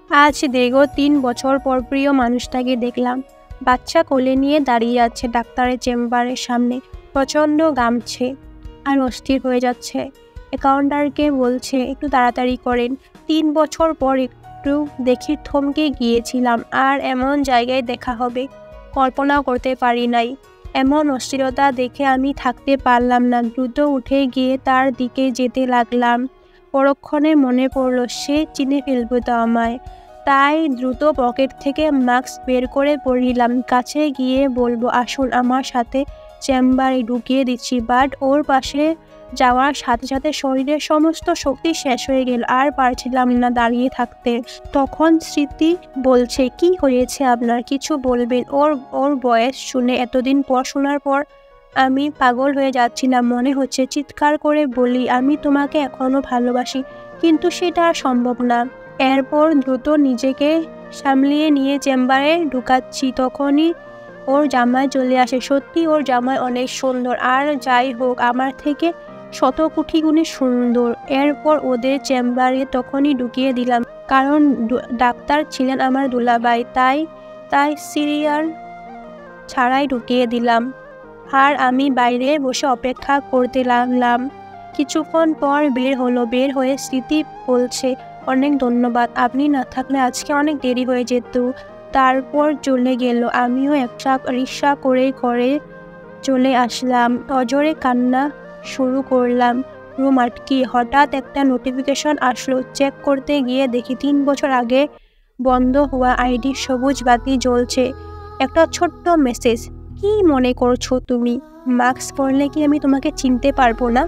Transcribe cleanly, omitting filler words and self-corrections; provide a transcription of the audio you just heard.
আজ দীর্ঘ ৩ বছর পর প্রিয় মানুষটাকে দেখলাম। বাচ্চা কোলে নিয়ে দাঁড়িয়ে আছে ডাক্তারের চেম্বারের সামনে। প্রচণ্ড ঘামছে আর অস্থির হয়ে যাচ্ছে। অ্যাকাউন্টারকে বলছে একটু তাড়াতাড়ি করেন। ৩ বছর পর একটু দেখে থমকে গিয়েছিলাম। আর এমন জায়গায় দেখা হবে কল্পনাও করতে পারি নাই। এমন অস্থিরতা দেখে আমি থাকতে পারলাম না। দ্রুত উঠে গিয়ে তার দিকে যেতে লাগলাম। পরক্ষণে মনে পড়ল সে চিনে ফেলবে তো আমায়। তাই দ্রুত পকেট থেকে মাস্ক বের করে পরিলাম। কাছে গিয়ে বলবো, আসুন আমার সাথে চেম্বারে, ঢুকিয়ে দিচ্ছি। বাট ওর পাশে যাওয়ার সাথে সাথে শরীরের সমস্ত শক্তি শেষ হয়ে গেল। আর পারছিলাম না দাঁড়িয়ে থাকতে। তখন স্মৃতি বলছে, কি হয়েছে আপনার, কিছু বলবেন? ওর বয়স শুনে, এতদিন পর শোনার পর আমি পাগল হয়ে যাচ্ছিলাম। মনে হচ্ছে চিৎকার করে বলি, আমি তোমাকে এখনো ভালোবাসি, কিন্তু সেটা আর সম্ভব না। এরপর দ্রুত নিজেকে সামলিয়ে নিয়ে চেম্বারে ঢুকাচ্ছি। তখনই ওর জামাই চলে আসে। সত্যি ওর জামাই অনেক সুন্দর, আর যাই হোক আমার থেকে শত কোটি গুণে সুন্দর। এরপর ওদের চেম্বারে তখনই ঢুকিয়ে দিলাম, কারণ ডাক্তার ছিলেন আমার দুলাভাই। তাই সিরিয়াল ছাড়াই ঢুকিয়ে দিলাম। আর আমি বাইরে বসে অপেক্ষা করতে লাগলাম। কিছুক্ষণ পর বের হয়ে স্মৃতি বলছে, অনেক ধন্যবাদ, আপনি না থাকলে আজকে অনেক দেরি হয়ে যেত। তারপর চলে গেল। আমিও একটা রিক্সা করে চলে আসলাম। অজরে কান্না শুরু করলাম। রুম আটকি। হঠাৎ একটা নোটিফিকেশন আসলো। চেক করতে গিয়ে দেখি ৩ বছর আগে বন্ধ হওয়া আইডি সবুজ বাতি জ্বলছে। একটা ছোট্ট মেসেজ, কি মনে করছো তুমি? মাস্ক পরলে কি আমি তোমাকে চিনতে পারবো না?